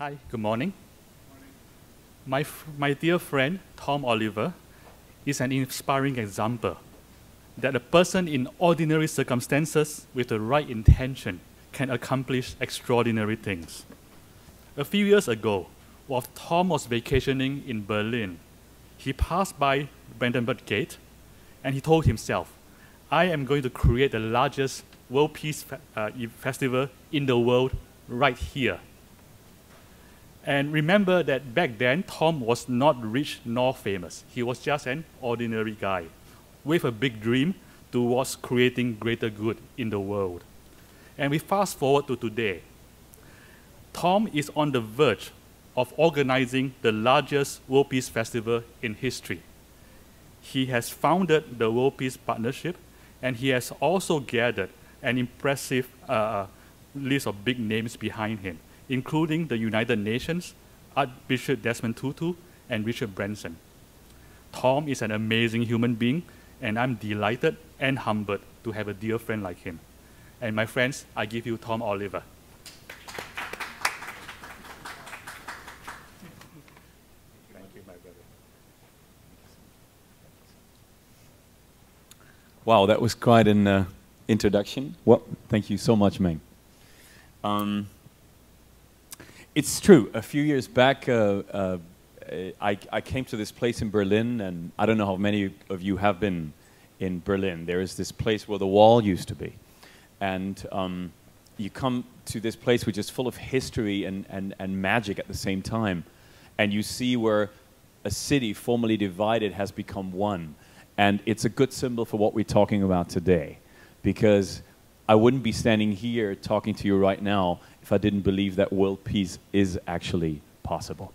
Hi, good morning. My dear friend, Tom Oliver, is an inspiring example that a person in ordinary circumstances with the right intention can accomplish extraordinary things. A few years ago, while Tom was vacationing in Berlin, he passed by Brandenburg Gate and he told himself, I am going to create the largest World Peace Festival in the world right here. And remember that back then, Tom was not rich nor famous. He was just an ordinary guy with a big dream towards creating greater good in the world. And we fast forward to today. Tom is on the verge of organizing the largest World Peace Festival in history. He has founded the World Peace Partnership, and he has also gathered an impressive list of big names behind him, including the United Nations, Archbishop Desmond Tutu, and Richard Branson. Tom is an amazing human being, and I'm delighted and humbled to have a dear friend like him. And my friends, I give you Tom Oliver. Thank you, my brother. Wow, that was quite an introduction. Well, thank you so much, Meng. It's true. A few years back, I came to this place in Berlin, and I don't know how many of you have been in Berlin. There is this place where the wall used to be. And you come to this place which is full of history and magic at the same time. And you see where a city formerly divided has become one. And it's a good symbol for what we're talking about today. Because I wouldn't be standing here talking to you right now if I didn't believe that world peace is actually possible.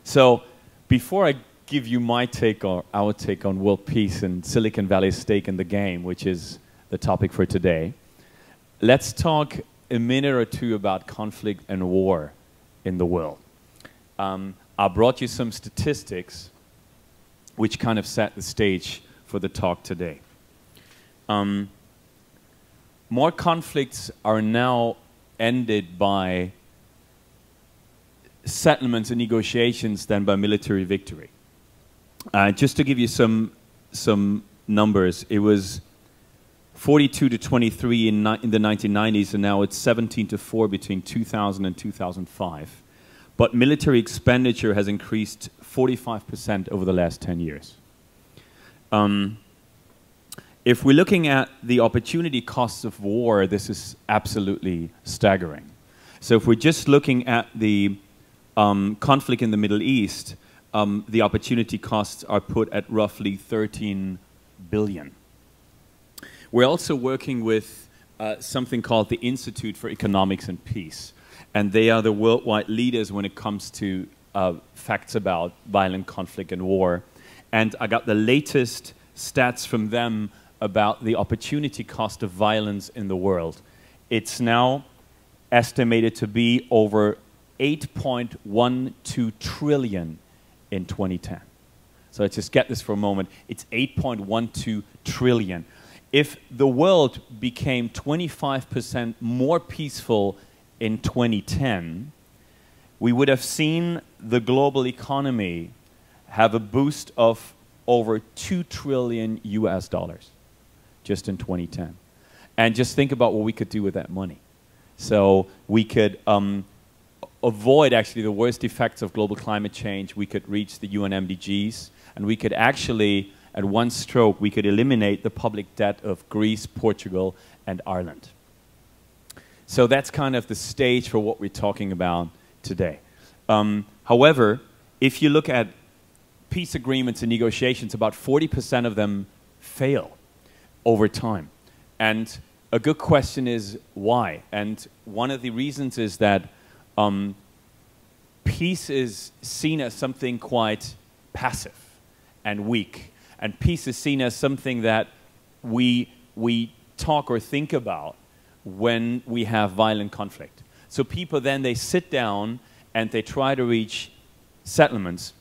So before I give you my take or our take on world peace and Silicon Valley's stake in the game, which is the topic for today, let's talk a minute or two about conflict and war in the world. I brought you some statistics which kind of set the stage for the talk today. More conflicts are now ended by settlements and negotiations than by military victory. Just to give you some numbers, it was 42 to 23 in the 1990s, and now it's 17 to 4 between 2000 and 2005. But military expenditure has increased 45% over the last 10 years. If we're looking at the opportunity costs of war, this is absolutely staggering. So if we're just looking at the conflict in the Middle East, the opportunity costs are put at roughly 13 billion. We're also working with something called the Institute for Economics and Peace. And they are the worldwide leaders when it comes to facts about violent conflict and war. And I got the latest stats from them about the opportunity cost of violence in the world. It's now estimated to be over 8.12 trillion in 2010. So let's just get this for a moment. It's 8.12 trillion. If the world became 25% more peaceful in 2010, we would have seen the global economy have a boost of over 2 trillion US dollars just in 2010. And just think about what we could do with that money. So we could avoid actually the worst effects of global climate change. We could reach the UN MDGs, and we could actually, at one stroke, we could eliminate the public debt of Greece, Portugal, and Ireland. So that's kind of the stage for what we're talking about today. However, if you look at peace agreements and negotiations, about 40% of them fail over time. And a good question is why? And one of the reasons is that peace is seen as something quite passive and weak. And peace is seen as something that we talk or think about when we have violent conflict. So people then, they sit down and they try to reach settlements.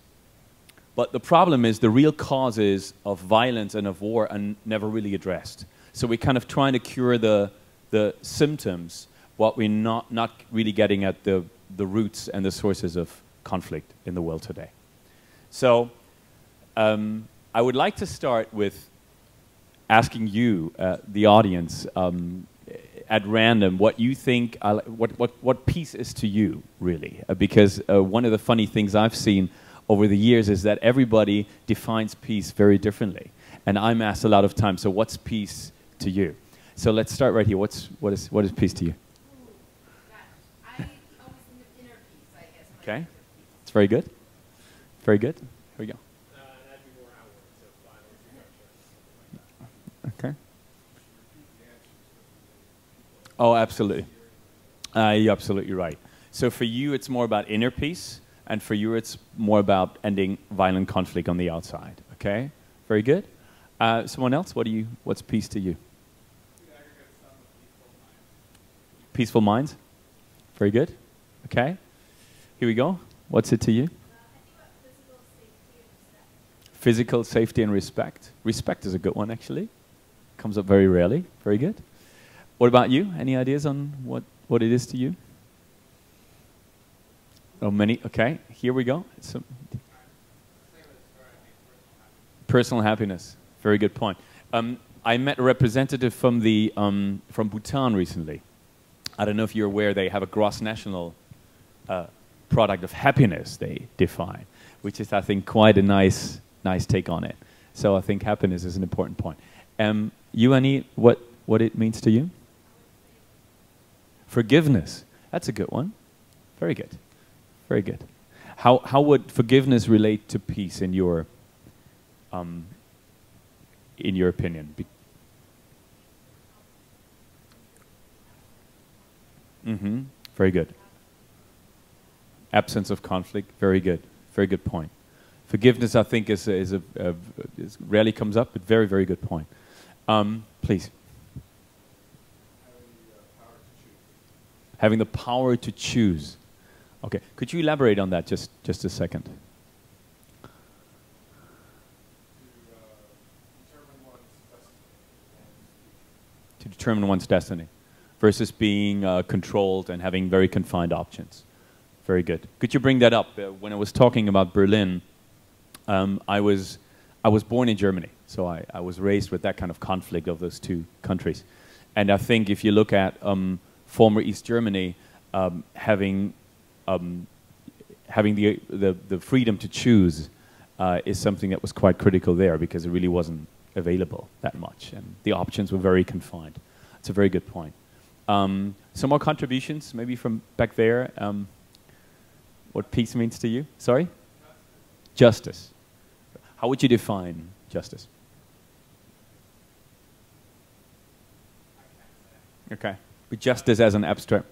But the problem is the real causes of violence and of war are never really addressed. So we're kind of trying to cure the symptoms, but we're not really getting at the the roots and the sources of conflict in the world today. So I would like to start with asking you, the audience, at random, what you think, what peace is to you, really. Because one of the funny things I've seen over the years is that everybody defines peace very differently. And I'm asked a lot of times, so what's peace to you? So let's start right here. What is peace to you? I always think of inner peace, I guess. Okay. It's very good. Very good. Here we go. That'd be more outward, so Okay. Oh, absolutely. You're absolutely right. So for you, it's more about inner peace, and for you, it's more about ending violent conflict on the outside. Okay. Very good. Someone else? What's peace to you? Peaceful minds. Very good. Okay. Here we go. What's it to you? Physical safety and respect. Respect is a good one, actually. Comes up very rarely. Very good. What about you? Any ideas on what it is to you? Oh, many. Okay. Here we go. Personal happiness. Very good point. I met a representative from from Bhutan recently. I don't know if you're aware, they have a gross national product of happiness they define, which is, I think, quite a nice take on it. So I think happiness is an important point. You, Annie, what it means to you? Forgiveness. That's a good one. Very good. Very good. How would forgiveness relate to peace in your opinion? Very good. Absence of conflict. Very good. Very good point. Forgiveness, I think, is rarely comes up, but very, very good point. Please. Having the power to choose. Okay. Could you elaborate on that just a second? To determine one's destiny. Versus being controlled and having very confined options. Very good. Could you bring that up? When I was talking about Berlin, I was born in Germany, so I was raised with that kind of conflict of those two countries. And I think if you look at former East Germany, having the freedom to choose is something that was quite critical there, because it really wasn't available that much, and the options were very confined. It's a very good point. Some more contributions, maybe from back there. What peace means to you? Sorry? Justice. How would you define justice? Okay. But justice as an abstract.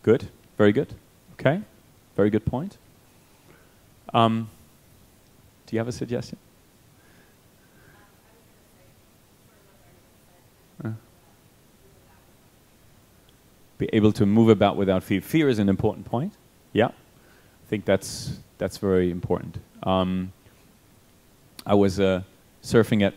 Good. Very good. Okay. Very good point. Do you have a suggestion? Be able to move about without fear. Fear is an important point. Yeah, I think that's very important. I was surfing at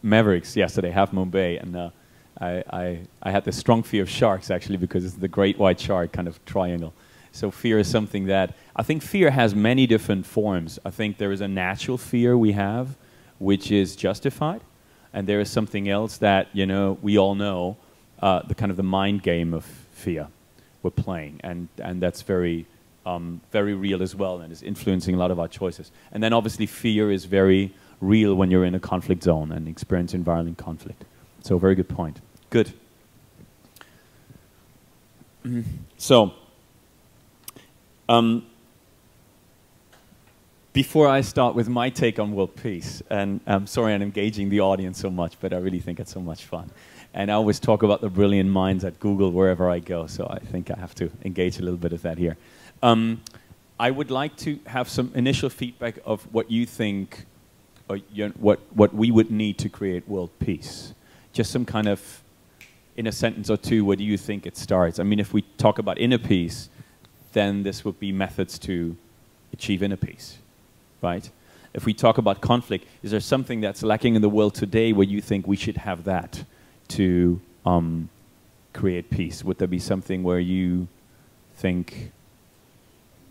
Mavericks yesterday, Half Moon Bay, and I had this strong fear of sharks, actually, because it's the great white shark kind of triangle. So fear is something that, I think fear has many different forms. I think there is a natural fear we have, which is justified, and there is something else that, you know, we all know, the kind of the mind game of fear we're playing, and that's very real as well, and is influencing a lot of our choices. And then obviously fear is very real when you're in a conflict zone and experiencing violent conflict. So very good point. Good. So, before I start with my take on world peace, and I'm sorry I'm engaging the audience so much, but I really think it's so much fun. And I always talk about the brilliant minds at Google wherever I go, so I think I have to engage a little bit of that here. I would like to have some initial feedback of what you think, or what we would need to create world peace. Just some kind of, in a sentence or two, where do you think it starts? I mean, if we talk about inner peace, then this would be methods to achieve inner peace, right? If we talk about conflict, is there something that's lacking in the world today where you think we should have that to create peace? Would there be something where you think.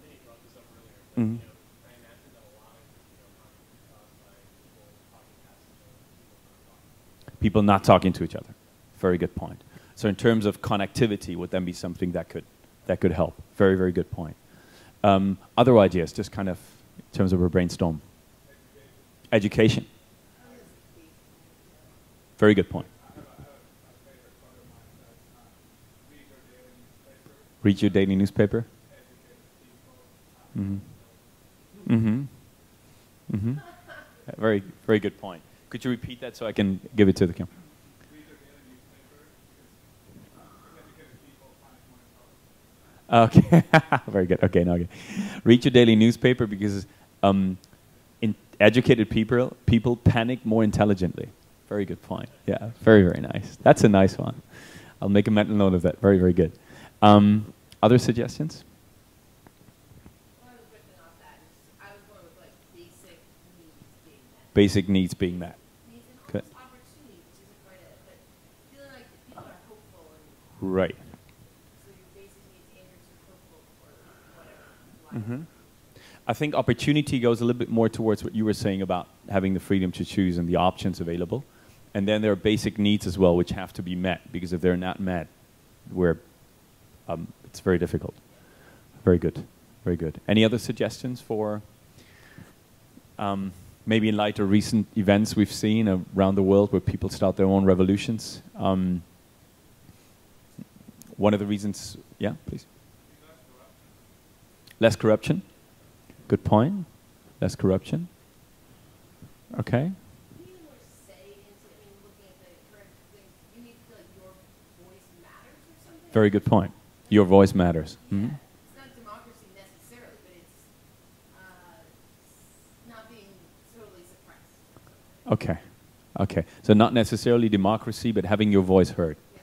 Many brought this up earlier, but Mhm. I imagine that a lot of conflict is caused by people talking past each other, People not talking to each other. Very good point. So in terms of connectivity, would then be something that could help. Very, very good point. Other ideas, just kind of in terms of a brainstorm. Education. Very good point. Read your daily newspaper. Mm-hmm. Mm-hmm. Mm-hmm. Very, very good point. Could you repeat that so I can give it to the camera? Okay, very good. Okay, now okay. Read your daily newspaper because educated people panic more intelligently. Very good point. Yeah, very, very nice. That's a nice one. I'll make a mental note of that. Very, very good. Other suggestions? One of the question off that is, I was going with like basic needs being met. Basic needs being met. Needs and Okay. almost opportunity, which isn't quite it, but feeling like the people are hopeful and Right. so your basic needs and you're too hopeful for whatever. Mm-hmm. I think opportunity goes a little bit more towards what you were saying about having the freedom to choose and the options available. And then there are basic needs as well, which have to be met, because if they're not met, it's very difficult. Very good. Very good. Any other suggestions for maybe in light of recent events we've seen around the world where people start their own revolutions? One of the reasons, yeah, please. Less corruption. Good point. Less corruption. Okay. You need more say into, I mean, looking at the current things, you need to feel like your voice matters or something. Very good point. Your voice matters. Yeah. Mhm. It's not democracy necessarily, but it's not being totally suppressed. Okay. Okay. So not necessarily democracy, but having your voice heard. Yeah.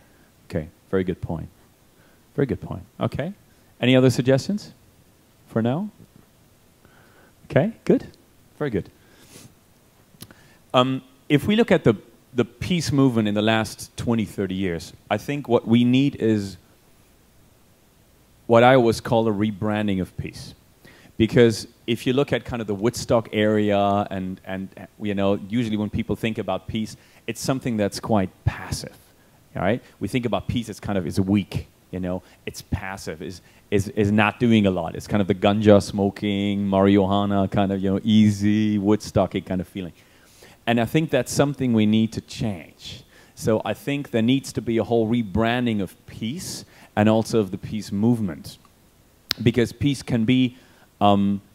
Okay. Very good point. Very good point. Okay. Any other suggestions for now? Okay. Good. Very good. If we look at the peace movement in the last 20, 30 years, I think what we need is what I always call a rebranding of peace. Because if you look at kind of the Woodstock area and you know, usually when people think about peace, it's something that's quite passive, right? We think about peace as kind of is weak, you know, it's passive, is not doing a lot. It's kind of the ganja smoking, marijuana kind of, you know, easy, Woodstocky kind of feeling. And I think that's something we need to change. So I think there needs to be a whole rebranding of peace and also of the peace movement. Because peace can be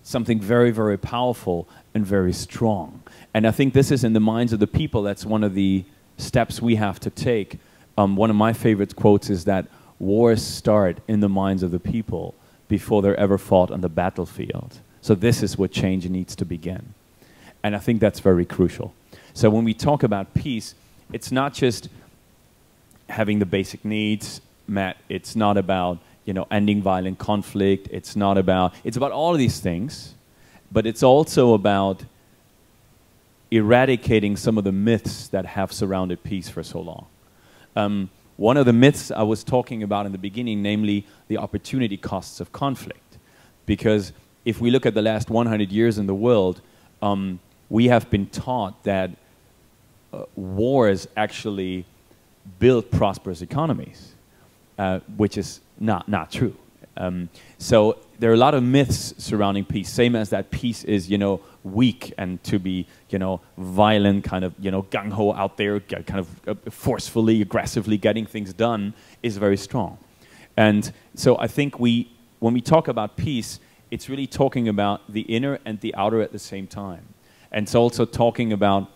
something very, very powerful and very strong. And I think this is in the minds of the people. That's one of the steps we have to take. One of my favorite quotes is that wars start in the minds of the people before they're ever fought on the battlefield. So this is where change needs to begin. And I think that's very crucial. So when we talk about peace, it's not just having the basic needs met. It's not about, you know, ending violent conflict. It's about all of these things, but it's also about eradicating some of the myths that have surrounded peace for so long. One of the myths I was talking about in the beginning, namely the opportunity costs of conflict. Because if we look at the last 100 years in the world, we have been taught that wars actually build prosperous economies, which is not true. So there are a lot of myths surrounding peace, same as that peace is, you know, weak and to be, you know, violent, kind of, you know, gung-ho out there, kind of forcefully, aggressively getting things done is very strong. And so I think when we talk about peace, it's really talking about the inner and the outer at the same time. And it's also talking about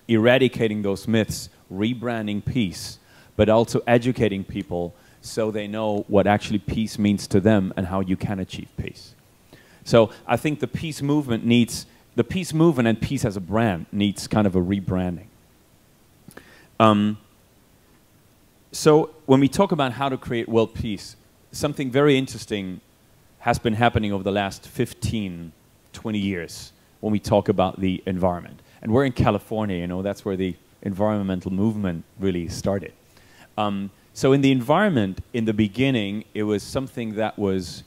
eradicating those myths, rebranding peace, but also educating people so they know what actually peace means to them and how you can achieve peace. So I think the peace movement and peace as a brand needs kind of a rebranding. So when we talk about how to create world peace, something very interesting has been happening over the last 15, 20 years when we talk about the environment. And we're in California, you know, that's where the environmental movement really started. So in the environment, in the beginning, it was something that was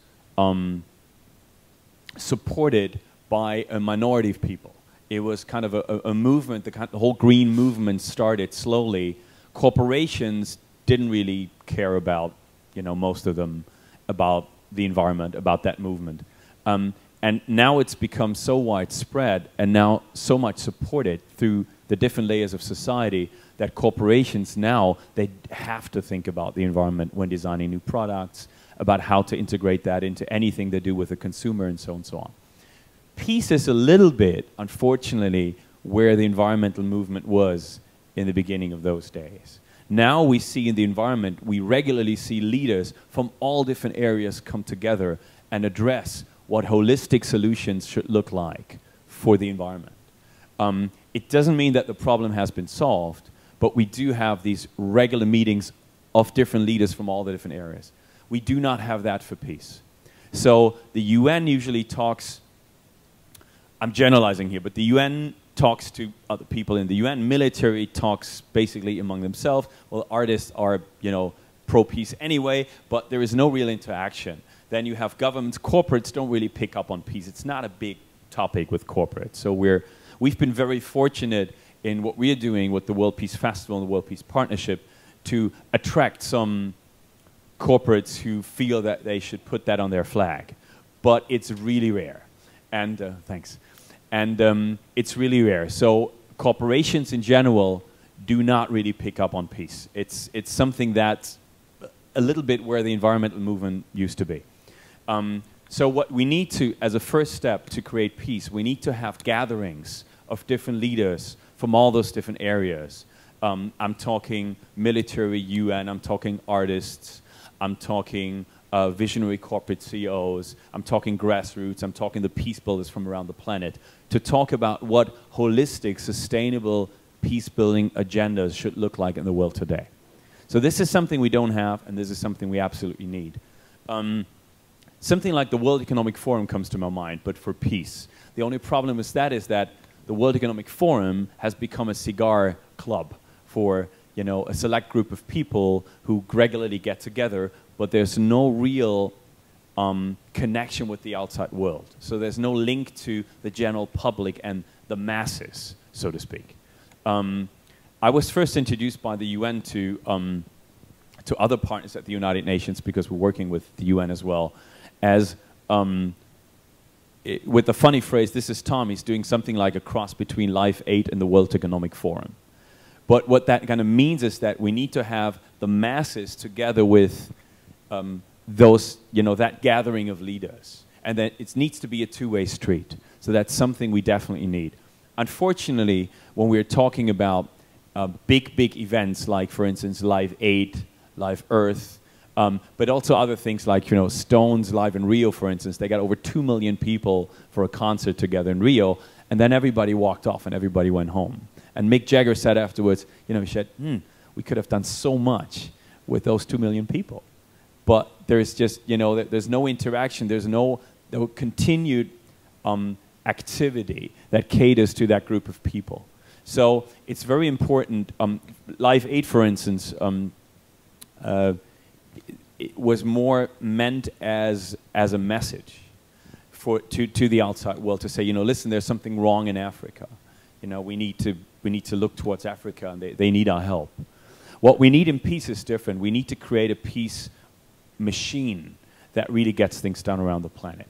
supported by a minority of people. It was kind of a movement, the whole green movement started slowly. Corporations didn't really care about, you know, most of them, about the environment, about that movement. And now it's become so widespread and now so much supported through the different layers of society that corporations now, they have to think about the environment when designing new products, about how to integrate that into anything they do with the consumer and so on and so on. Peace is a little bit, unfortunately, where the environmental movement was in the beginning of those days. Now we see in the environment, we regularly see leaders from all different areas come together and address what holistic solutions should look like for the environment. It doesn't mean that the problem has been solved, but we do have these regular meetings of different leaders from all the different areas. We do not have that for peace. So the UN usually talks, I'm generalizing here, but the UN talks to other people in the UN. Military talks basically among themselves. Well, artists are, you know, pro-peace anyway, but there is no real interaction. Then you have governments. Corporates don't really pick up on peace. It's not a big topic with corporates. So we've been very fortunate in what we're doing with the World Peace Festival and the World Peace Partnership to attract some corporates who feel that they should put that on their flag. But it's really rare. And thanks. And it's really rare. So corporations in general do not really pick up on peace. It's something that's a little bit where the environmental movement used to be. So what we need to, as a first step to create peace, we need to have gatherings of different leaders from all those different areas. I'm talking military, UN, I'm talking artists, I'm talking visionary corporate CEOs, I'm talking grassroots, I'm talking the peace builders from around the planet, to talk about what holistic, sustainable peace-building agendas should look like in the world today. So this is something we don't have, and this is something we absolutely need. Something like the World Economic Forum comes to my mind, but for peace. The only problem with that is that the World Economic Forum has become a cigar club for, you know, a select group of people who regularly get together, but there's no real connection with the outside world. So there's no link to the general public and the masses, so to speak. I was first introduced by the UN to other partners at the United Nations, because we're working with the UN as well, as with the funny phrase, this is Tom, he's doing something like a cross between Live 8 and the World Economic Forum. But what that kind of means is that we need to have the masses together with those, you know, that gathering of leaders. And that it needs to be a two-way street. So that's something we definitely need. Unfortunately, when we're talking about big events like, for instance, Live 8, Live Earth, but also other things like, you know, Stones Live in Rio, for instance. They got over 2 million people for a concert together in Rio, and then everybody walked off and everybody went home. And Mick Jagger said afterwards, you know, he said, we could have done so much with those 2 million people. But there's just, you know, there's no interaction, there's no continued activity that caters to that group of people. So it's very important. Live 8, for instance, it was more meant as a message to the outside world, to say, you know, listen, there's something wrong in Africa. You know, we need to look towards Africa, and they need our help. What we need in peace is different. We need to create a peace machine that really gets things done around the planet.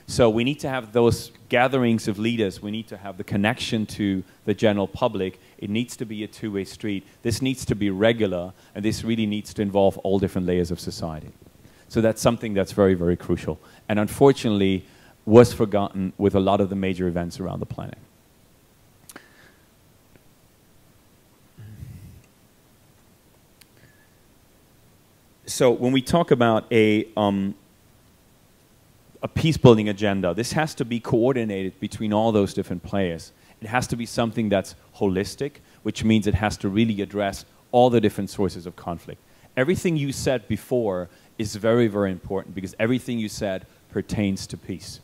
So we need to have those gatherings of leaders. We need to have the connection to the general public. It needs to be a two-way street. This needs to be regular, and this really needs to involve all different layers of society. So that's something that's very, very crucial, and unfortunately was forgotten with a lot of the major events around the planet. So when we talk about a peace-building agenda, this has to be coordinated between all those different players. It has to be something that's holistic, which means it has to really address all the different sources of conflict. Everything you said before is very, very important, because everything you said pertains to peace.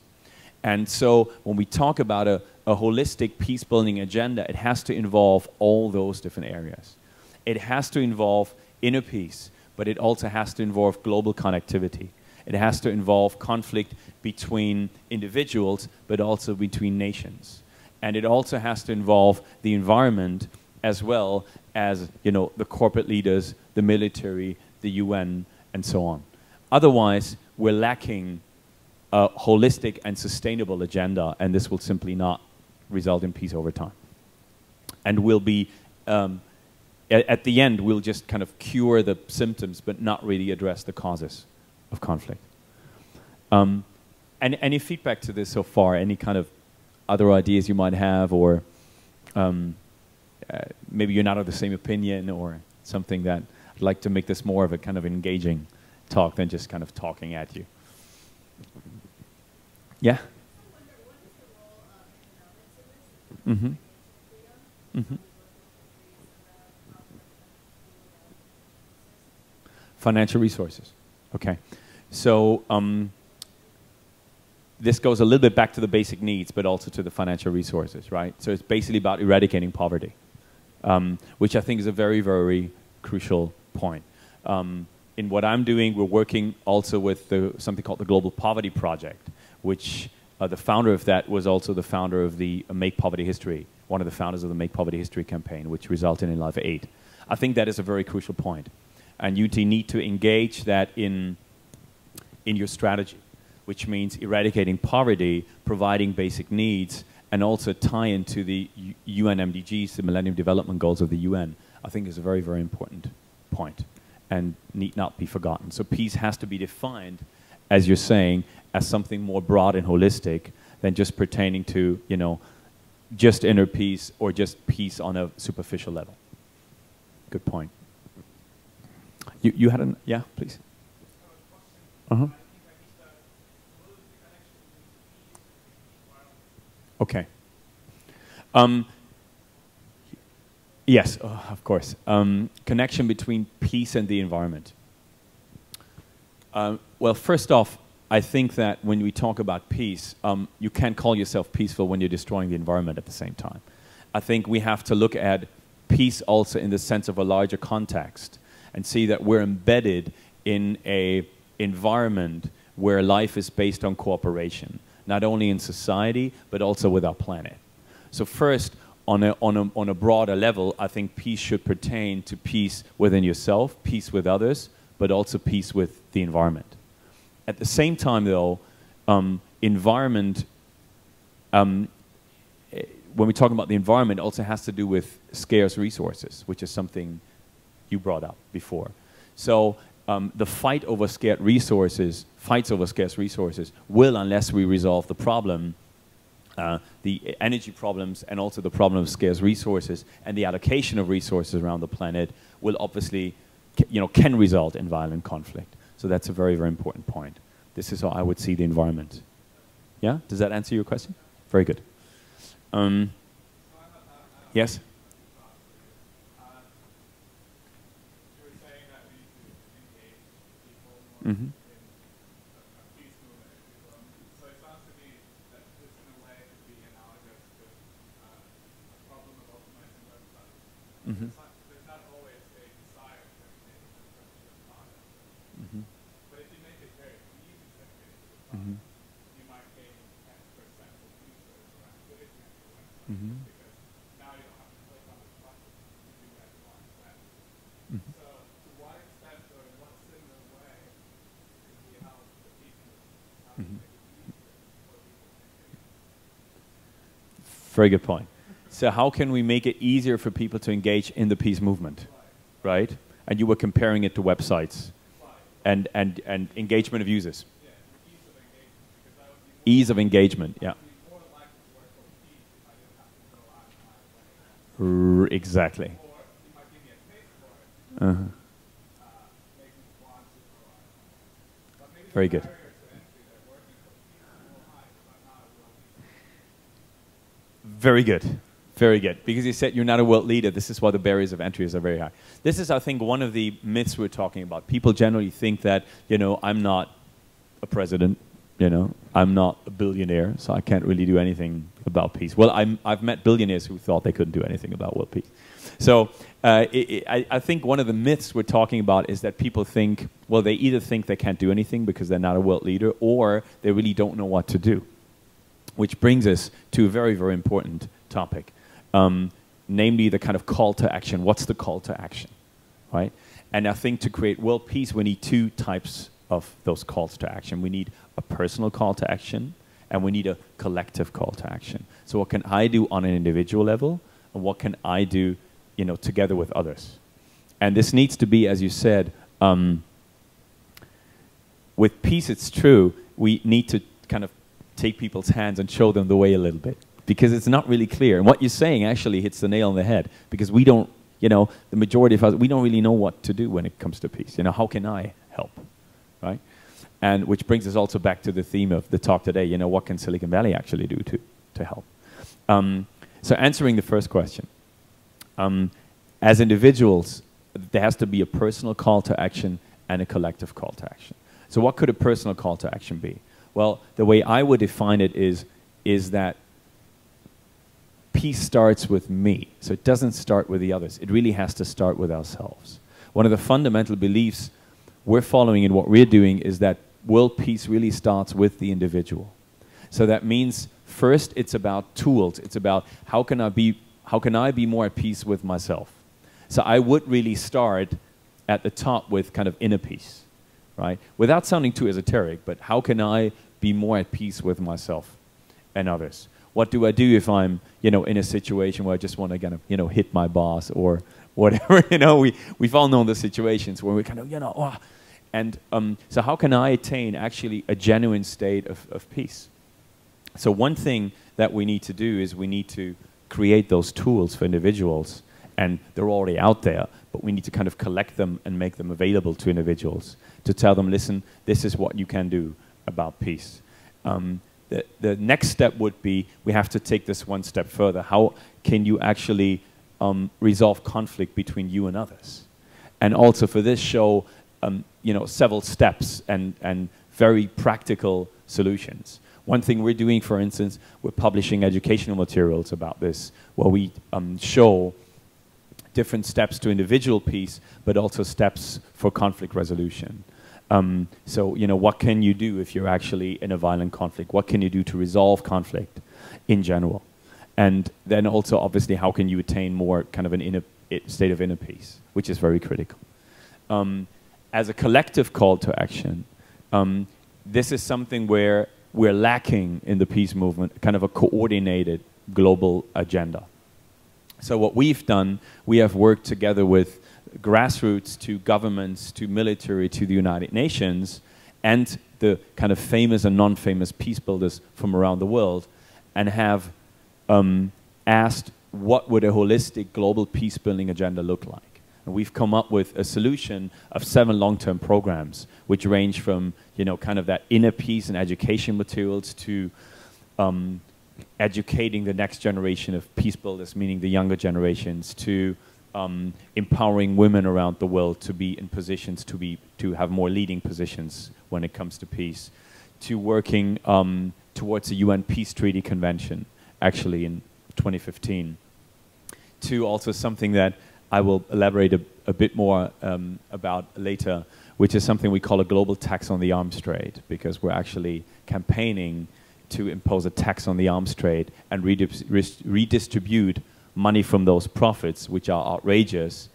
And so when we talk about a holistic peace-building agenda, it has to involve all those different areas. It has to involve inner peace, but but it also has to involve global connectivity. It has to involve conflict between individuals, but also between nations. And it also has to involve the environment as well as, you know, the corporate leaders, the military, the UN, and so on. Otherwise, we're lacking a holistic and sustainable agenda, and this will simply not result in peace over time. And we'll be, at the end, we'll just kind of cure the symptoms, but not really address the causes of conflict. And any feedback to this so far? Any kind of other ideas you might have, or maybe you're not of the same opinion, or something that I'd like to make this more of a kind of engaging talk than just kind of talking at you. Yeah? Mm-hmm. Mm-hmm. Financial resources. Okay. So this goes a little bit back to the basic needs, but also to the financial resources, right? So it's basically about eradicating poverty, which I think is a very, very crucial point. In what I'm doing, we're working also with something called the Global Poverty Project, which the founder of that was also the founder of the Make Poverty History, one of the founders of the Make Poverty History campaign, which resulted in Life Aid. I think that is a very crucial point. And you need to engage that in your strategy, which means eradicating poverty, providing basic needs, and also tie into the UN MDGs, the Millennium Development Goals of the UN, I think is a very, very important point and need not be forgotten. So peace has to be defined, as you're saying, as something more broad and holistic than just pertaining to, you know, just inner peace or just peace on a superficial level. Good point. You had an, yeah, please. Uh-huh. Okay. Yes, of course. Connection between peace and the environment. Well, first off, I think that when we talk about peace, you can't call yourself peaceful when you're destroying the environment at the same time. I think we have to look at peace also in the sense of a larger context and see that we're embedded in an environment where life is based on cooperation, not only in society, but also with our planet. So first, on a broader level, I think peace should pertain to peace within yourself, peace with others, but also peace with the environment. At the same time, though, environment, when we talk about the environment, it also has to do with scarce resources, which is something you brought up before. So the fights over scarce resources will, unless we resolve the problem, the energy problems and also the problem of scarce resources and the allocation of resources around the planet will obviously, can result in violent conflict. So that's a very, very important point. This is how I would see the environment. Yeah? Does that answer your question? Very good. Yes? Mm-hmm. So it sounds to me that this in a way could be analogous to a problem of optimizing websites. Mm-hmm. There's not always a desire to make a product. Mm-hmm. But if you make it very easy to make a product, Mm-hmm. you might gain X% of users or activity on your website. Mm-hmm. Because now you don't have to click on the button to do that you want to. Mm-hmm. So to what extent or in what similar way could we help the people make it easier for people to engage? Very good point. So how can we make it easier for people to engage in the peace movement, right? And you were comparing it to websites and engagement of users. Yeah, ease of engagement, because I would be Ease of engagement, yeah. more likely to work for peace if I didn't have to go out of my way. Exactly. Or if I give me a space for it, Uh-huh. make me want to go out of my way. But maybe Very the good. barrier to entry that working for peace is more high because I'm not a real peace. Very good. Very good. Because you said you're not a world leader, this is why the barriers of entry are very high. This is, I think, one of the myths we're talking about. People generally think that, I'm not a president, You know, I'm not a billionaire, so I can't really do anything about peace. Well, I've met billionaires who thought they couldn't do anything about world peace. So I think one of the myths we're talking about is that people think, well, they either think they can't do anything because they're not a world leader, or they really don't know what to do. Which brings us to a very, very important topic, namely the kind of call to action. What's the call to action, right? And I think to create world peace, we need two types of those calls to action. We need a personal call to action, and we need a collective call to action. So what can I do on an individual level, and what can I do, you know, together with others? And this needs to be, as you said, with peace, it's true, we need to kind of take people's hands and show them the way a little bit, because it's not really clear. And what you're saying actually hits the nail on the head, because we don't, you know, the majority of us, we don't really know what to do when it comes to peace. You know, how can I help, right? And which brings us also back to the theme of the talk today, you know, what can Silicon Valley actually do to help? So answering the first question, as individuals, there has to be a personal call to action and a collective call to action. So what could a personal call to action be? Well, the way I would define it is that peace starts with me. So it doesn't start with the others. It really has to start with ourselves. One of the fundamental beliefs we're following in what we're doing is that world peace really starts with the individual. So that means first it's about tools. It's about how can I be more at peace with myself. So I would really start at the top with kind of inner peace, right? Without sounding too esoteric, but how can I be more at peace with myself and others? What do I do if I'm, you know, in a situation where I just want to kind of, you know, hit my boss or whatever? You know, we've all known the situations where we kind of, you know, oh. And so how can I attain actually a genuine state of peace? So one thing that we need to do is we need to create those tools for individuals, and they're already out there, but we need to kind of collect them and make them available to individuals to tell them, listen, this is what you can do about peace. The next step would be we have to take this one step further. How can you actually resolve conflict between you and others? And also for this show, you know, several steps and very practical solutions. One thing we're doing, for instance, we're publishing educational materials about this, where we show different steps to individual peace, but also steps for conflict resolution. So, you know, what can you do if you're actually in a violent conflict? What can you do to resolve conflict in general? And then also, obviously, how can you attain more kind of an inner state of inner peace, which is very critical. As a collective call to action, this is something where we're lacking in the peace movement, kind of a coordinated global agenda. So what we've done, we have worked together with grassroots to governments, to military, to the United Nations, and the kind of famous and non-famous peace builders from around the world, and have asked what would a holistic global peace building agenda look like. And we've come up with a solution of 7 long-term programs, which range from, you know, kind of that inner peace and education materials to educating the next generation of peace builders, meaning the younger generations, to empowering women around the world to be in positions to have more leading positions when it comes to peace, to working towards a UN Peace Treaty Convention, actually in 2015, to also something that I will elaborate a bit more about later, which is something we call a global tax on the arms trade, because we're actually campaigning to impose a tax on the arms trade and redistribute money from those profits, which are outrageous,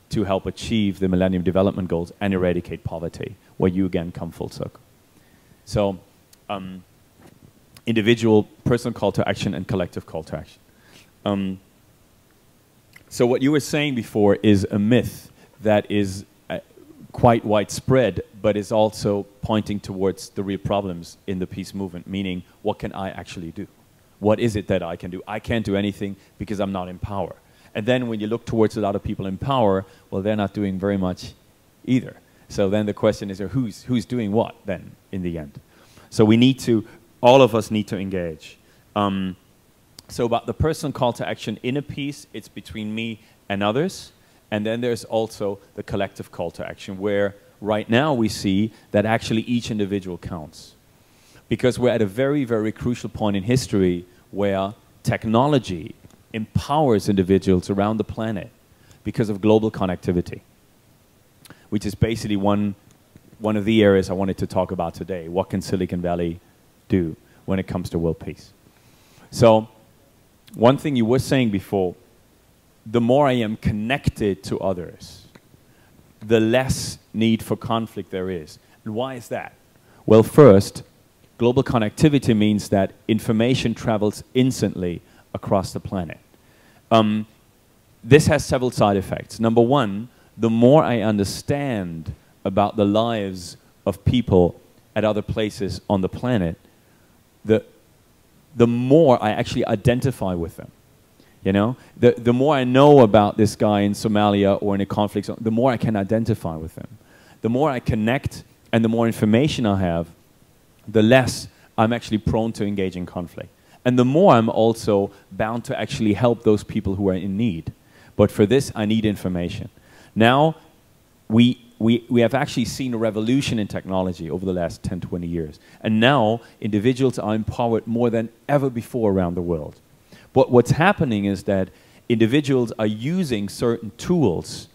to help achieve the Millennium Development Goals and eradicate poverty, where you again come full circle. So individual, personal call to action and collective call to action. So what you were saying before is a myth that is quite widespread, but is also pointing towards the real problems in the peace movement, meaning what can I actually do? What is it that I can do? I can't do anything because I'm not in power. And then when you look towards a lot of people in power, well, they're not doing very much either. So then the question is, who's doing what then in the end? So we need to, all of us need to engage. So about the personal call to action, inner peace, it's between me and others. And then there's also the collective call to action, where right now we see that actually each individual counts. because we're at a very, very crucial point in history where technology empowers individuals around the planet because of global connectivity, which is basically one of the areas I wanted to talk about today. What can Silicon Valley do when it comes to world peace? So, one thing you were saying before, the more I am connected to others, the less need for conflict there is. And why is that? Well, first, global connectivity means that information travels instantly across the planet. This has several side effects. Number one, the more I understand about the lives of people at other places on the planet, the more I actually identify with them. You know, the more I know about this guy in Somalia or in a conflict zone, the more I can identify with them. The more I connect and the more information I have, the less I'm actually prone to engage in conflict. And the more I'm also bound to actually help those people who are in need. But for this, I need information. Now, we have actually seen a revolution in technology over the last 10, 20 years. And now, individuals are empowered more than ever before around the world. But what's happening is that individuals are using certain tools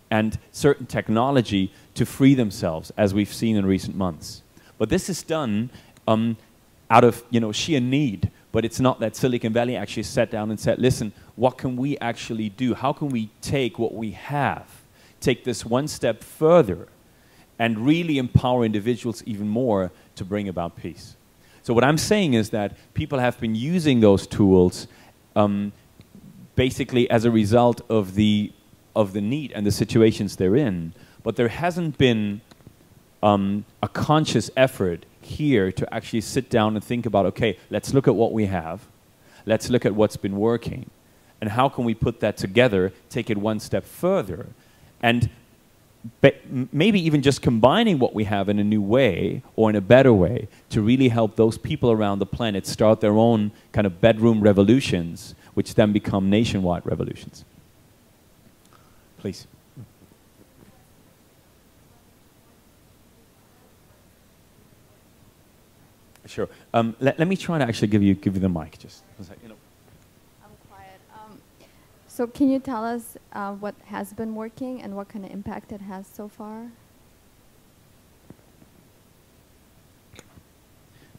and certain technology to free themselves, as we've seen in recent months. But this is done out of sheer need. But it's not that Silicon Valley actually sat down and said, listen, what can we actually do? How can we take what we have, take this one step further, and really empower individuals even more to bring about peace? So what I'm saying is that people have been using those tools basically as a result of the need and the situations they're in, but there hasn't been a conscious effort here to actually sit down and think about, okay, let's look at what we have, let's look at what's been working, and how can we put that together, take it one step further, and maybe even just combining what we have in a new way or in a better way to really help those people around the planet start their own kind of bedroom revolutions, which then become nationwide revolutions. Please. Sure. Let me try to actually give you the mic. Just I'm quiet. So can you tell us what has been working and what kind of impact it has so far?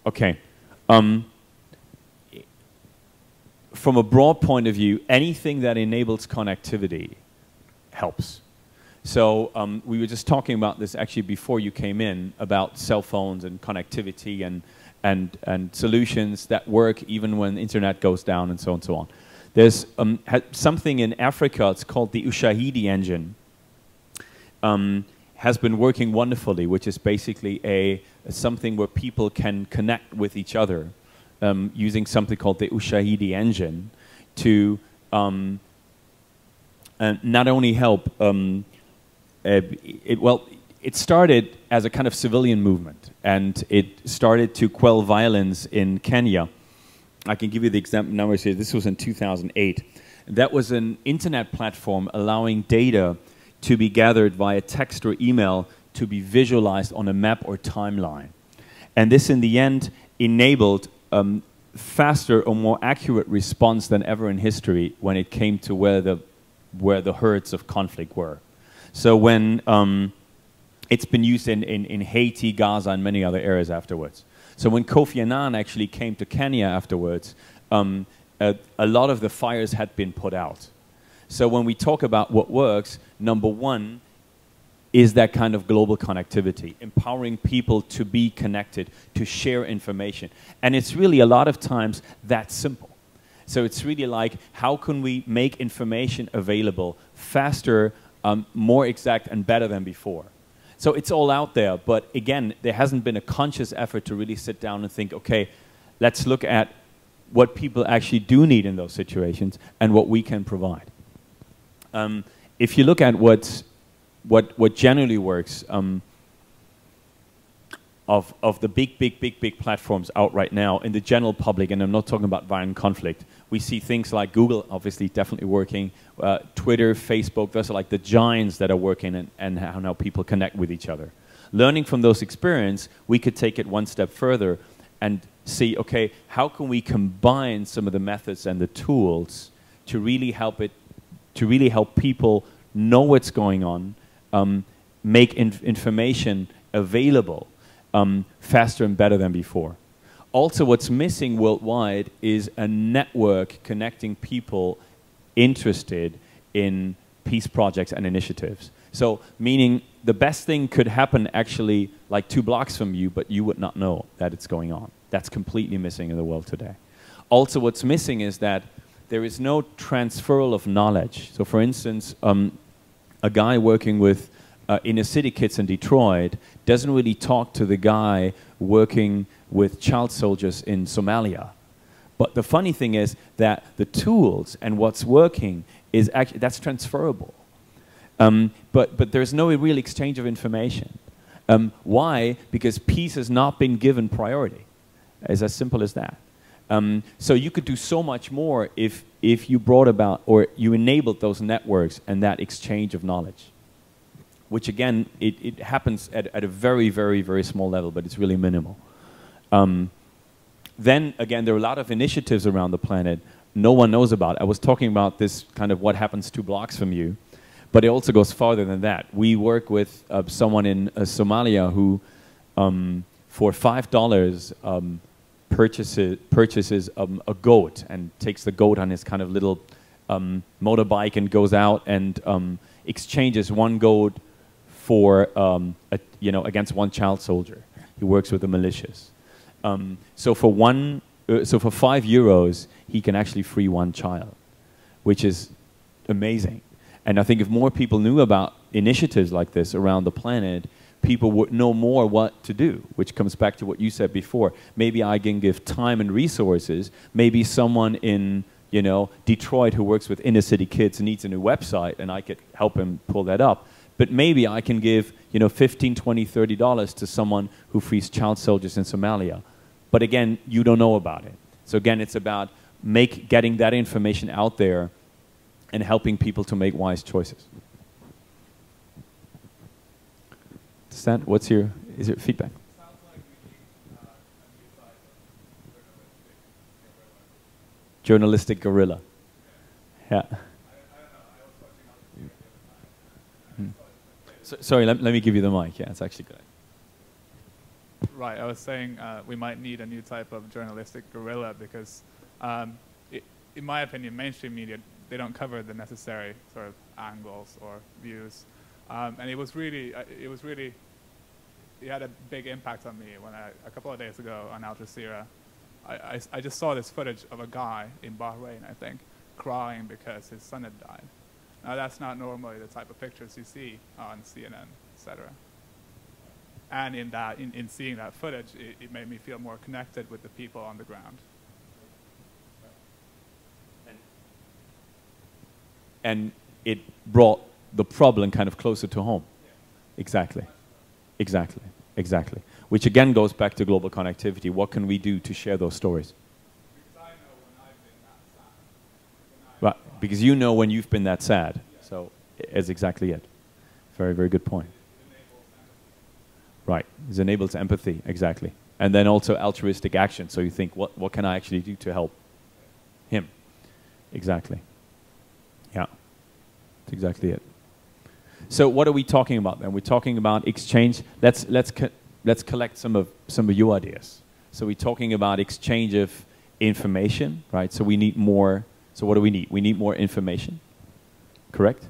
Okay. From a broad point of view, anything that enables connectivity helps. So we were just talking about this actually before you came in, about cell phones and connectivity and solutions that work even when the internet goes down and so on and so on. There's something in Africa, it's called the Ushahidi engine, has been working wonderfully, which is basically something where people can connect with each other using something called the Ushahidi engine to not only help, it started as a kind of civilian movement, and it started to quell violence in Kenya. I can give you the example numbers here. This was in 2008. That was an internet platform allowing data to be gathered via text or email to be visualized on a map or timeline. And this, in the end, enabled faster or more accurate response than ever in history when it came to where the herds of conflict were. So when it's been used in Haiti, Gaza, and many other areas afterwards. So when Kofi Annan actually came to Kenya afterwards, a lot of the fires had been put out. So when we talk about what works, number one is that kind of global connectivity, empowering people to be connected, to share information. And it's really a lot of times that simple. So it's really like, how can we make information available faster, more exact and better than before? So it's all out there, but again, there hasn't been a conscious effort to really sit down and think, okay, let's look at what people actually do need in those situations and what we can provide. If you look at what generally works, of the big platforms out right now in the general public, and I'm not talking about violent conflict, we see things like Google, obviously definitely working, Twitter, Facebook, those are like the giants that are working and how now people connect with each other. Learning from those experiences, we could take it one step further and see, okay, how can we combine some of the methods and the tools to really help people know what's going on, make information available faster and better than before. Also, what's missing worldwide is a network connecting people interested in peace projects and initiatives. So, meaning the best thing could happen actually like 2 blocks from you, but you would not know that it's going on. That's completely missing in the world today. Also, what's missing is that there is no transferal of knowledge. So, for instance, a guy working with inner city kids in Detroit doesn't really talk to the guy working with child soldiers in Somalia. But the funny thing is that the tools and what's working is actually, that's transferable. But there's no real exchange of information. Why? Because peace has not been given priority. It's as simple as that. So you could do so much more if you brought about or you enabled those networks and that exchange of knowledge. Which again, it happens at a very, very, very small level, but it's really minimal. Then again, there are a lot of initiatives around the planet no one knows about. I was talking about this kind of what happens 2 blocks from you, but it also goes farther than that. We work with someone in Somalia who, for $5, purchases a goat and takes the goat on his kind of little motorbike and goes out and exchanges 1 goat for against 1 child soldier. He works with the militias. So for €5, he can actually free 1 child, which is amazing. And I think if more people knew about initiatives like this around the planet, people would know more what to do, which comes back to what you said before. Maybe I can give time and resources. Maybe someone in Detroit who works with inner city kids needs a new website, and I could help him pull that up. But maybe I can give $15, $20, $30 to someone who frees child soldiers in Somalia. But again, you don't know about it. So again, it's about getting that information out there and helping people to make wise choices. What's your feedback? Sounds like we need a new type of Journalistic guerrilla. Yeah. I don't know. I was watching Al Jazeera the other time. Sorry, let me give you the mic. Yeah, it's actually good. Right, I was saying we might need a new type of journalistic guerrilla because, in my opinion, mainstream media, they don't cover the necessary sort of angles or views. And it had a big impact on me when a couple of days ago on Al Jazeera, I just saw this footage of a guy in Bahrain, I think, crying because his son had died. Now that's not normally the type of pictures you see on CNN, etc. And in seeing that footage, it made me feel more connected with the people on the ground. And it brought the problem kind of closer to home. Exactly. Exactly. Exactly. Which again goes back to global connectivity. What can we do to share those stories? Because I know when I've been that sad. Right. Because you know when you've been that sad. So it's exactly it. Very, very good point. Right. It enables empathy. Exactly. And then also altruistic action. So you think, what can I actually do to help him? Exactly. Yeah. That's exactly it. So what are we talking about then? We're talking about exchange. Let's collect some of your ideas. So we're talking about exchange of information, right? So we need more. So what do we need? We need more information. Correct?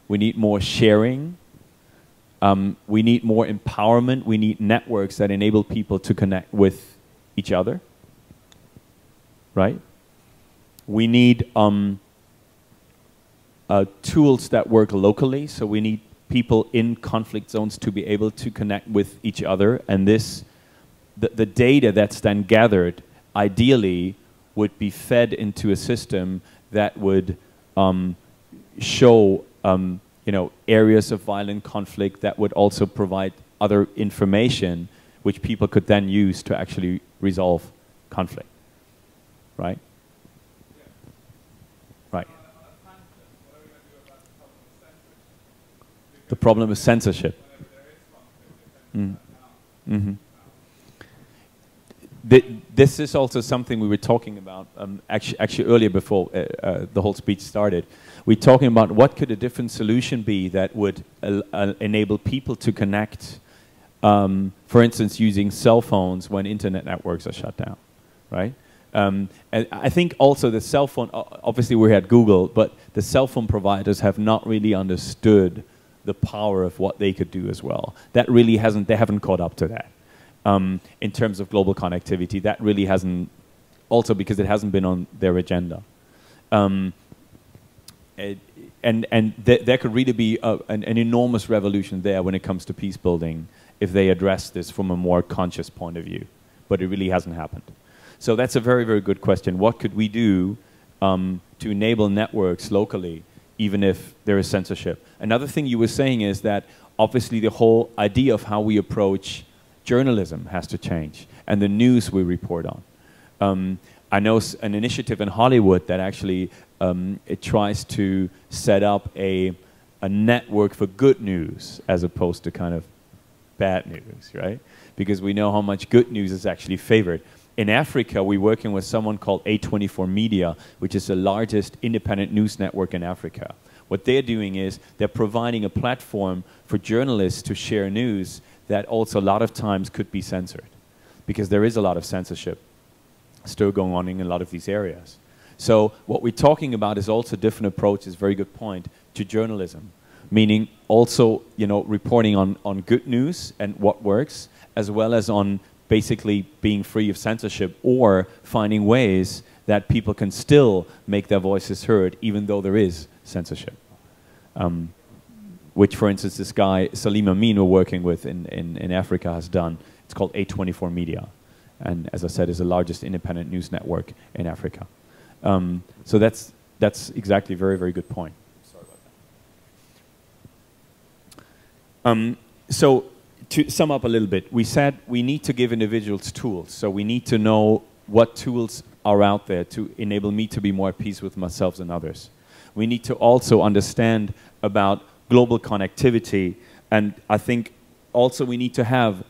We need more sharing. We need more empowerment. We need networks that enable people to connect with each other. Right? We need tools that work locally. So we need people in conflict zones to be able to connect with each other. And the data that's then gathered, ideally, would be fed into a system that would show areas of violent conflict, that would also provide other information which people could then use to actually resolve conflict. Right? Right. The problem is censorship. this is also something we were talking about actually earlier before the whole speech started. We're talking about what could a different solution be that would enable people to connect, for instance, using cell phones when internet networks are shut down, right? And I think also the cell phone, obviously we had Google, but the cell phone providers have not really understood the power of what they could do as well. That really hasn't, they haven't caught up to that. In terms of global connectivity, that really hasn't, also because it hasn't been on their agenda. There could really be an enormous revolution there when it comes to peace building if they address this from a more conscious point of view. But it really hasn't happened. So that's a very, very good question. What could we do to enable networks locally, even if there is censorship? Another thing you were saying is that obviously the whole idea of how we approach journalism has to change, and the news we report on. I know an initiative in Hollywood that actually it tries to set up a network for good news as opposed to kind of bad news, right? Because we know how much good news is actually favored. In Africa, we're working with someone called A24 Media, which is the largest independent news network in Africa. What they're doing is they're providing a platform for journalists to share news that also a lot of times could be censored, because there is a lot of censorship still going on in a lot of these areas. So what we're talking about is also different approaches, very good point, to journalism, meaning also, you know, reporting on good news and what works, as well as on basically being free of censorship, or finding ways that people can still make their voices heard even though there is censorship. Which, for instance, this guy, Salim Amin, we're working with in Africa, has done. It's called A24 Media. And as I said, is the largest independent news network in Africa. So that's exactly a very, very good point. Sorry about that. So to sum up a little bit, we said we need to give individuals tools. So we need to know what tools are out there to enable me to be more at peace with myself and others. We need to also understand about global connectivity, and I think also we need to have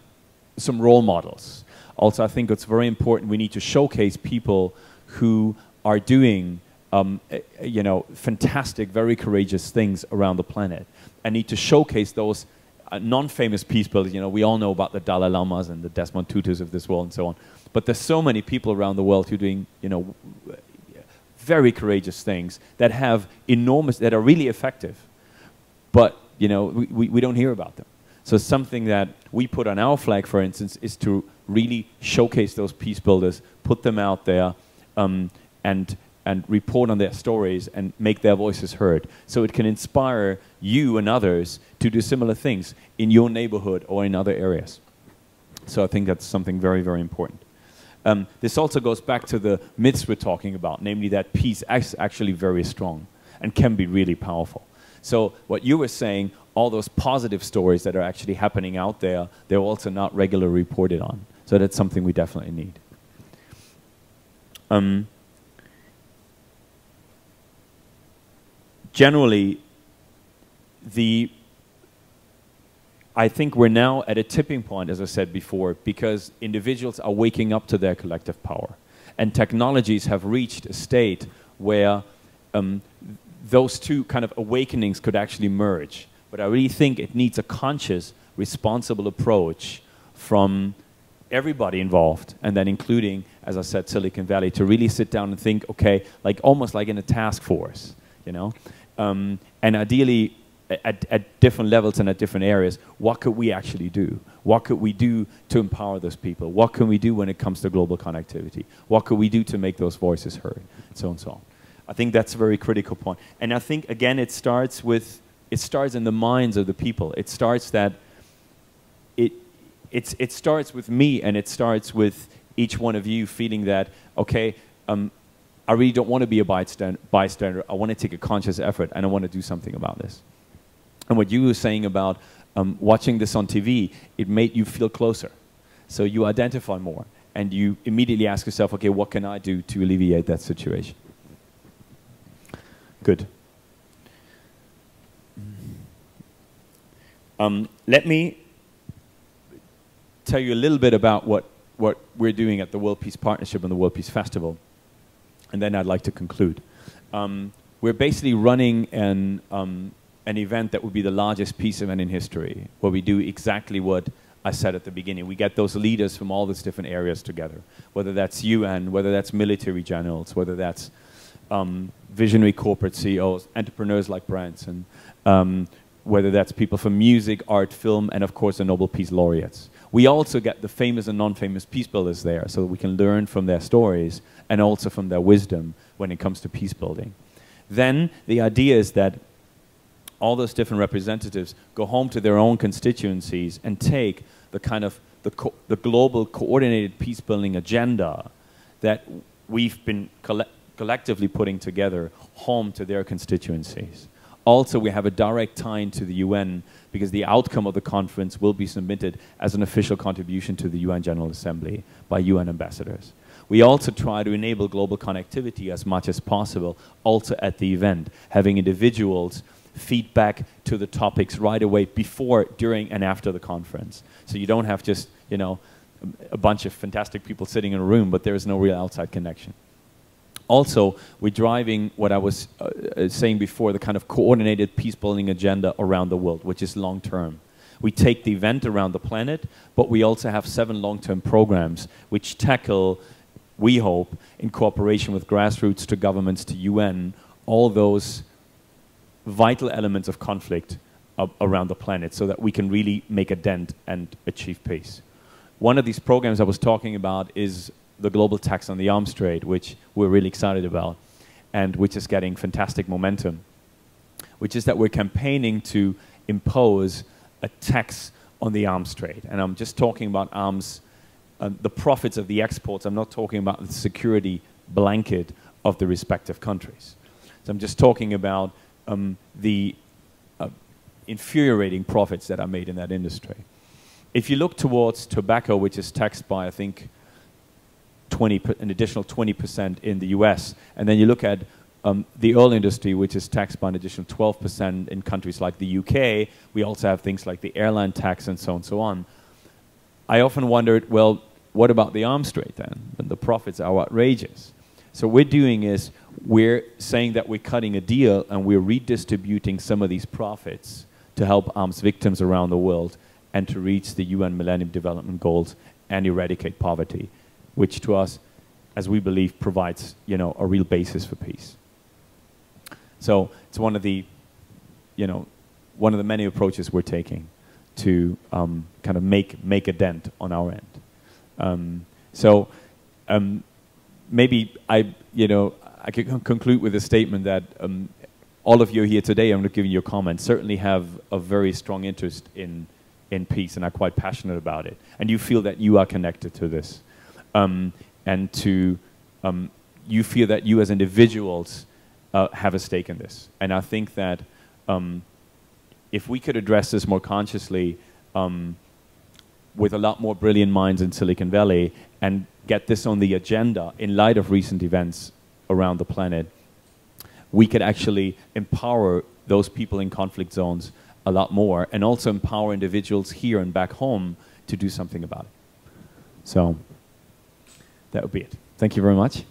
some role models. Also, I think it's very important we need to showcase people who are doing you know, fantastic, very courageous things around the planet, and need to showcase those non-famous peace builders. You know, we all know about the Dalai Lamas and the Desmond Tutus of this world and so on, but there's so many people around the world who are doing, you know, very courageous things that have enormous, that are really effective, but you know, we don't hear about them. So something that we put on our flag, for instance, is to really showcase those peace builders, put them out there, and report on their stories and make their voices heard, so it can inspire you and others to do similar things in your neighborhood or in other areas. So I think that's something very, very important. This also goes back to the myths we're talking about, namely that peace is actually very strong and can be really powerful. So what you were saying, all those positive stories that are actually happening out there, they're also not regularly reported on. So that's something we definitely need. Generally, I think we're now at a tipping point, as I said before, because individuals are waking up to their collective power. And technologies have reached a state where those two kind of awakenings could actually merge. But I really think it needs a conscious, responsible approach from everybody involved, and then including, as I said, Silicon Valley, to really sit down and think, okay, like almost like in a task force, you know? And ideally, at different levels and at different areas, what could we actually do? What could we do to empower those people? What can we do when it comes to global connectivity? What could we do to make those voices heard? And so on and so on. I think that's a very critical point. And I think, again, it starts in the minds of the people. It starts that, it starts with me, and it starts with each one of you feeling that, okay, I really don't want to be a bystander. I want to take a conscious effort, and I want to do something about this. And what you were saying about watching this on TV, it made you feel closer. So you identify more, and you immediately ask yourself, okay, what can I do to alleviate that situation? Good. Let me tell you a little bit about what what we're doing at the World Peace Partnership and the World Peace Festival. And then I'd like to conclude. We're basically running an event that would be the largest peace event in history, where we do exactly what I said at the beginning. We get those leaders from all these different areas together, whether that's UN, whether that's military generals, whether that's visionary corporate CEOs, entrepreneurs like Branson, whether that's people from music, art, film, and of course the Nobel Peace Laureates. We also get the famous and non-famous peace builders there, so that we can learn from their stories and also from their wisdom when it comes to peace building. Then the idea is that all those different representatives go home to their own constituencies and take the kind of the global coordinated peace building agenda that we've been collectively putting together home to their constituencies. Also, we have a direct tie into the UN because the outcome of the conference will be submitted as an official contribution to the UN General Assembly by UN ambassadors. We also try to enable global connectivity as much as possible, also at the event, having individuals feedback to the topics right away before, during, and after the conference. So you don't have just, you know, a bunch of fantastic people sitting in a room, but there is no real outside connection. Also, we're driving what I was saying before, the kind of coordinated peace-building agenda around the world, which is long-term. We take the event around the planet, but we also have 7 long-term programs which tackle, we hope, in cooperation with grassroots to governments to UN, all those vital elements of conflict around the planet so that we can really make a dent and achieve peace. One of these programs I was talking about is the global tax on the arms trade, which we're really excited about and which is getting fantastic momentum, which is that we're campaigning to impose a tax on the arms trade. And I'm just talking about arms, the profits of the exports. I'm not talking about the security blanket of the respective countries. So I'm just talking about the infuriating profits that are made in that industry. If you look towards tobacco, which is taxed by, I think, an additional 20% in the US, and then you look at the oil industry, which is taxed by an additional 12% in countries like the UK. We also have things like the airline tax and so on and so on. I often wondered, well, what about the arms trade then? And the profits are outrageous. So what we're doing is we're saying that we're cutting a deal and we're redistributing some of these profits to help arms victims around the world and to reach the UN Millennium Development Goals and eradicate poverty, which to us, as we believe, provides, you know, a real basis for peace. So it's one of the, you know, one of the many approaches we're taking to kind of make a dent on our end. Maybe I could conclude with a statement that all of you here today, I'm not giving you a comment, certainly have a very strong interest in peace and are quite passionate about it. And you feel that you are connected to this. And to, you feel that you as individuals have a stake in this. And I think that if we could address this more consciously with a lot more brilliant minds in Silicon Valley and get this on the agenda in light of recent events around the planet, we could actually empower those people in conflict zones a lot more and also empower individuals here and back home to do something about it. So that would be it. Thank you very much.